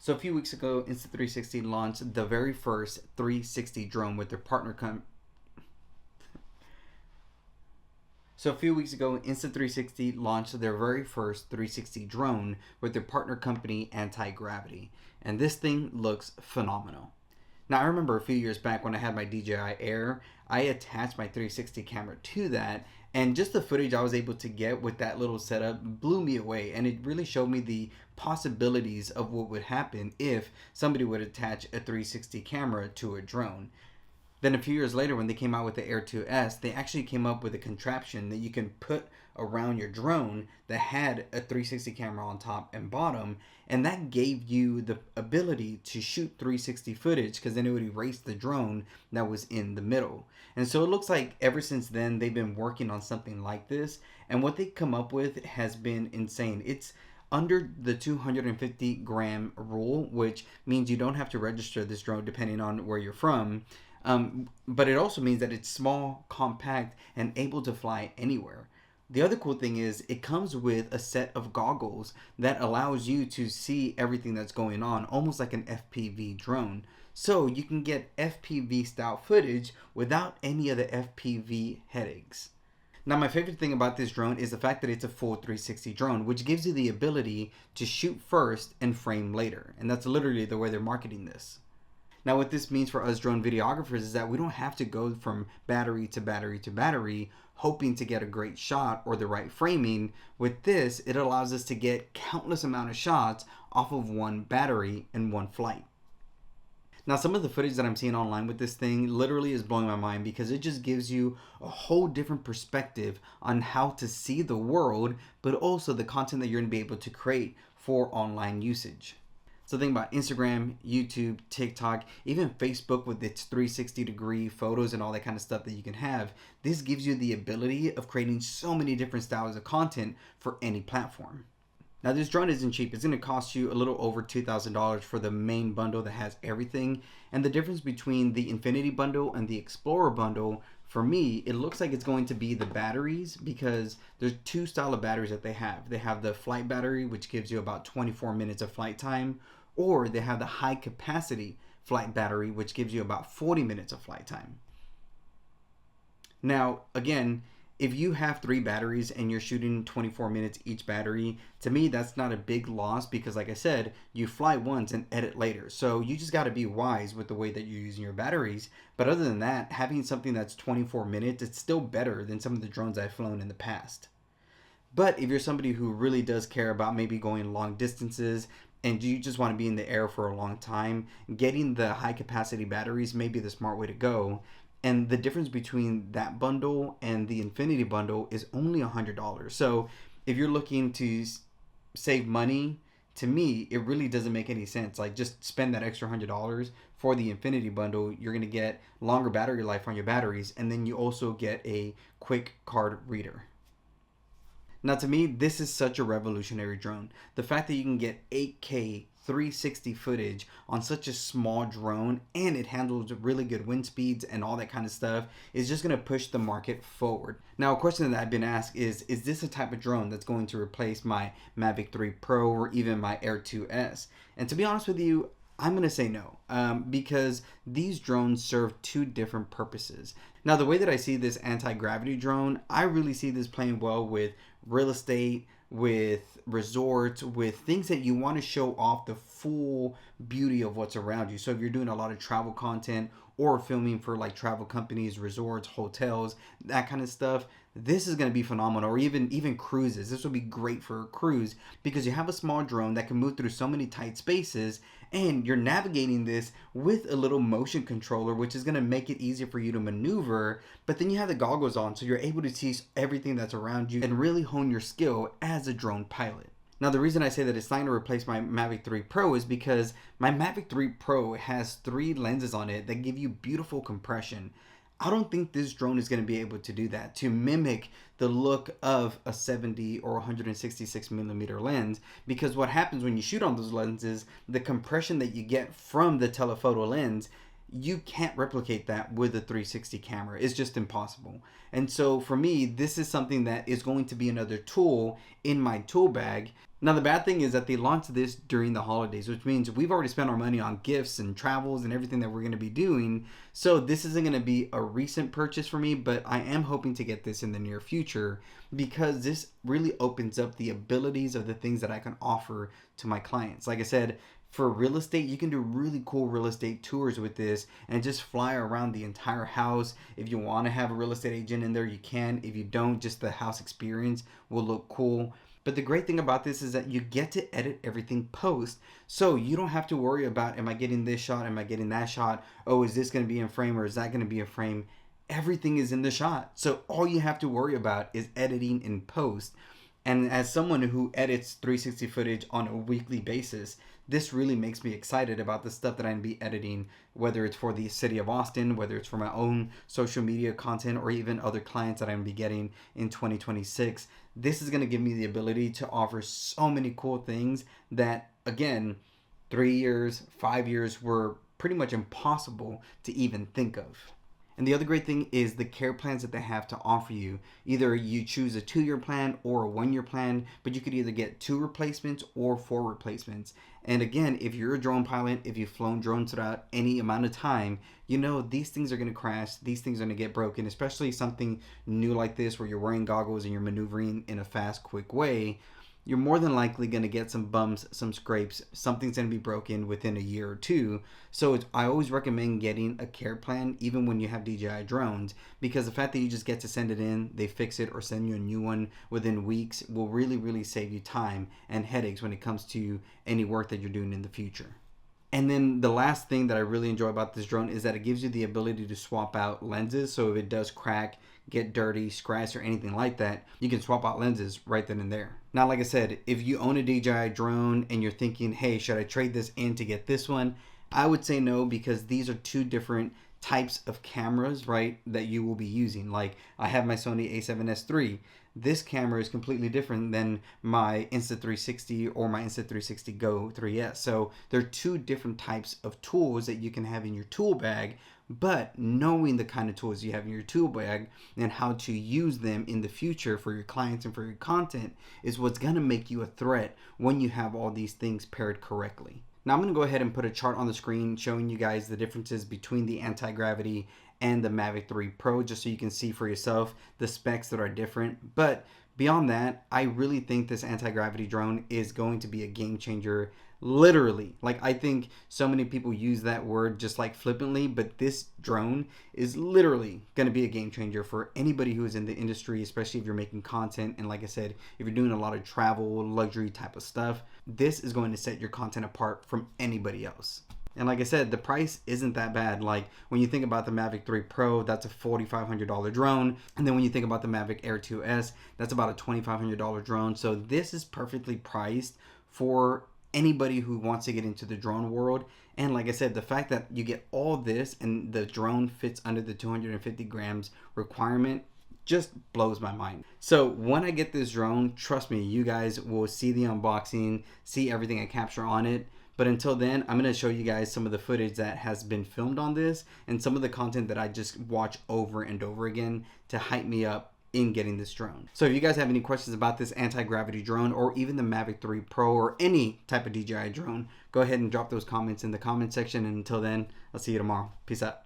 So a few weeks ago, Insta360 launched the very first 360 drone with their partner So a few weeks ago, Insta360 launched their very first 360 drone with their partner company Antigravity, and this thing looks phenomenal. Now I remember a few years back when I had my DJI Air, I attached my 360 camera to that, and just the footage I was able to get with that little setup blew me away, and it really showed me the possibilities of what would happen if somebody would attach a 360 camera to a drone. Then a few years later, when they came out with the Air 2S, they actually came up with a contraption that you can put around your drone that had a 360 camera on top and bottom, and that gave you the ability to shoot 360 footage because then it would erase the drone that was in the middle. And so it looks like ever since then they've been working on something like this, and what they come up with has been insane. It's under the 250 gram rule, which means you don't have to register this drone depending on where you're from. But it also means that it's small, compact, and able to fly anywhere. The other cool thing is it comes with a set of goggles that allows you to see everything that's going on, almost like an FPV drone. So you can get FPV style footage without any of the FPV headaches. Now, my favorite thing about this drone is the fact that it's a full 360 drone, which gives you the ability to shoot first and frame later. And that's literally the way they're marketing this. Now, what this means for us drone videographers is that we don't have to go from battery to battery to battery hoping to get a great shot or the right framing. With this, it allows us to get countless amount of shots off of one battery in one flight. Now, some of the footage that I'm seeing online with this thing literally is blowing my mind because it just gives you a whole different perspective on how to see the world, but also the content that you're going to be able to create for online usage. So think about Instagram, YouTube, TikTok, even Facebook with its 360-degree photos and all that kind of stuff that you can have. This gives you the ability of creating so many different styles of content for any platform. Now, this drone isn't cheap. It's going to cost you a little over $2,000 for the main bundle that has everything. And the difference between the Infinity bundle and the Explorer bundle, for me, it looks like it's going to be the batteries, because there's two style of batteries that they have. They have the flight battery, which gives you about 24 minutes of flight time, or they have the high capacity flight battery, which gives you about 40 minutes of flight time. Now, again, if you have 3 batteries and you're shooting 24 minutes each battery, to me, that's not a big loss because, like I said, you fly once and edit later. So you just got to be wise with the way that you're using your batteries. But other than that, having something that's 24 minutes, it's still better than some of the drones I've flown in the past. But if you're somebody who really does care about maybe going long distances and you just want to be in the air for a long time, getting the high capacity batteries may be the smart way to go. And the difference between that bundle and the Infinity bundle is only $100. So if you're looking to save money, to me, it really doesn't make any sense. Like, just spend that extra $100 for the Infinity bundle. You're going to get longer battery life on your batteries, and then you also get a quick card reader. Now, to me, this is such a revolutionary drone. The fact that you can get 8K 360 footage on such a small drone, and it handles really good wind speeds and all that kind of stuff, is just going to push the market forward. Now, a question that I've been asked is this a type of drone that's going to replace my Mavic 3 Pro or even my Air 2S? And to be honest with you, I'm going to say no, because these drones serve two different purposes. Now, the way that I see this anti-gravity drone, I really see this playing well with real estate, with resorts, with things that you want to show off the full beauty of what's around you. So if you're doing a lot of travel content or filming for like travel companies, resorts, hotels, that kind of stuff, this is going to be phenomenal. Or even cruises. This will be great for a cruise because you have a small drone that can move through so many tight spaces, and you're navigating this with a little motion controller, which is going to make it easier for you to maneuver. But then you have the goggles on, so you're able to see everything that's around you and really hone your skill as a drone pilot. Now, the reason I say that it's not going to replace my Mavic 3 Pro is because my Mavic 3 Pro has 3 lenses on it that give you beautiful compression. I don't think this drone is going to be able to do that, to mimic the look of a 70 or 166 millimeter lens, because what happens when you shoot on those lenses, the compression that you get from the telephoto lens, you can't replicate that with a 360 camera. It's just impossible. And so for me, this is something that is going to be another tool in my tool bag. Now, the bad thing is that they launched this during the holidays, which means we've already spent our money on gifts and travels and everything that we're going to be doing. So this isn't going to be a recent purchase for me, but I am hoping to get this in the near future because this really opens up the abilities of the things that I can offer to my clients. Like I said, for real estate, you can do really cool real estate tours with this and just fly around the entire house. If you want to have a real estate agent in there, you can. If you don't, just the house experience will look cool. But the great thing about this is that you get to edit everything post. So you don't have to worry about, am I getting this shot? Am I getting that shot? Oh, is this going to be in frame or is that going to be in frame? Everything is in the shot. So all you have to worry about is editing in post. And as someone who edits 360 footage on a weekly basis, this really makes me excited about the stuff that I'm going to be editing, whether it's for the city of Austin, whether it's for my own social media content, or even other clients that I'm going to be getting in 2026. This is going to give me the ability to offer so many cool things that, again, 3 years, 5 years were pretty much impossible to even think of. And the other great thing is the care plans that they have to offer you. Either you choose a 2-year plan or a 1-year plan, but you could either get 2 replacements or 4 replacements. And again, if you're a drone pilot, if you've flown drones throughout any amount of time, you know these things are going to crash, these things are going to get broken, especially something new like this where you're wearing goggles and you're maneuvering in a fast, quick way. You're more than likely going to get some bumps, some scrapes, something's going to be broken within a year or two. So I always recommend getting a care plan even when you have DJI drones, because the fact that you just get to send it in, they fix it or send you a new one within weeks will really, really save you time and headaches when it comes to any work that you're doing in the future. And then the last thing that I really enjoy about this drone is that it gives you the ability to swap out lenses. So if it does crack, get dirty, scratch, or anything like that, you can swap out lenses right then and there. Now, like I said, if you own a DJI drone and you're thinking, hey, should I trade this in to get this one? I would say no, because these are two different types of cameras, right, that you will be using. Like I have my Sony a7S III. This camera is completely different than my Insta360 or my Insta360 Go 3S. So they're two different types of tools that you can have in your tool bag, but knowing the kind of tools you have in your tool bag and how to use them in the future for your clients and for your content is what's going to make you a threat when you have all these things paired correctly. Now I'm going to go ahead and put a chart on the screen showing you guys the differences between the Antigravity and the Mavic 3 Pro, just so you can see for yourself the specs that are different. But beyond that, I really think this Antigravity drone is going to be a game changer. Literally, like I think so many people use that word just like flippantly, but this drone is literally going to be a game changer for anybody who is in the industry, especially if you're making content. And like I said, if you're doing a lot of travel, luxury type of stuff, this is going to set your content apart from anybody else. And like I said, the price isn't that bad. Like when you think about the Mavic 3 Pro, that's a $4,500 drone. And then when you think about the Mavic Air 2S, that's about a $2,500 drone. So this is perfectly priced for anybody who wants to get into the drone world. And like I said, the fact that you get all this and the drone fits under the 250 grams requirement just blows my mind. So when I get this drone, trust me, you guys will see the unboxing, see everything I capture on it. But until then, I'm going to show you guys some of the footage that has been filmed on this and some of the content that I just watch over and over again to hype me up in getting this drone. So if you guys have any questions about this anti-gravity drone or even the Mavic 3 Pro or any type of DJI drone, go ahead and drop those comments in the comment section. And until then, I'll see you tomorrow. Peace out.